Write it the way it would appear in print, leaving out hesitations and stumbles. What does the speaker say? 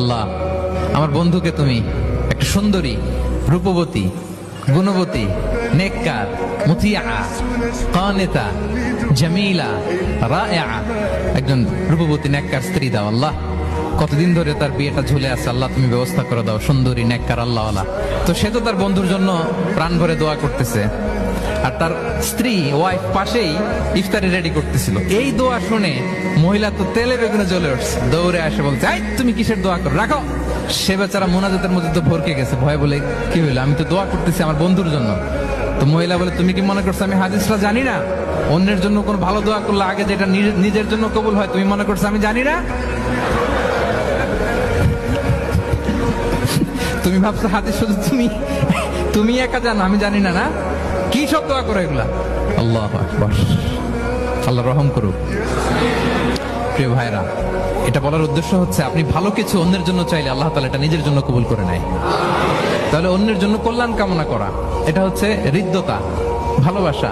আল্লাহ, আমার বন্ধুকে তুমি একটা সুন্দরী, রূপবতী, গুণবতী, নেককার, মুতিয়া, কানিতা, জামিলা, রাইআ একজন রূপবতী নেককার স্ত্রী দাও আল্লাহ। কতদিন ধরে তার বিয়েটা ঝুলে আছে, আল্লাহ তুমি ব্যবস্থা করে দাও, সুন্দরী, নেককার, আল্লাহওয়ালা। তো সে তো তার বন্ধুর জন্য প্রাণ ভরে দোয়া করতেছে, আর তার স্ত্রী ওয়াইফ পাশেই ইফতারি রেডি করতেছিল। এই দোয়া শুনে মহিলা তো তেলে বেগুনে জ্বলে উঠছে, দৌড়ে আসে বলছে, এই তুমি কিসের দোয়া করো, রাখো। সে বেচারা মোনাজাতের মধ্যে তো ভরকে গেছে, ভয় বলে, কি হইলো, আমি তো দোয়া করতেছি আমার বন্ধুর জন্য। তো মহিলা বলে, তুমি কি মনে করছো আমি হাদিসটা জানি না? অন্যের জন্য কোন ভালো দোয়া করলে আগে যেটা নিজের জন্য কবুল হয়, তুমি মনে করছো আমি জানি না? তুমি ভাবছো হাদিস শুধু তুমি একা জানো, আমি জানি না? না, কি সব দোয়া করো এগুলা? আল্লাহু আকবার, আল্লাহ রহম করুক। প্রিয় ভাইরা, এটা বলার উদ্দেশ্য হচ্ছে আপনি ভালো কিছু অন্যের জন্য চাইলে আল্লাহ তাআলা এটা নিজের জন্য কবুল করে নেয়। তাহলে অন্যের জন্য কল্যাণ কামনা করা, এটা হচ্ছে হৃদ্যতা, ভালোবাসা।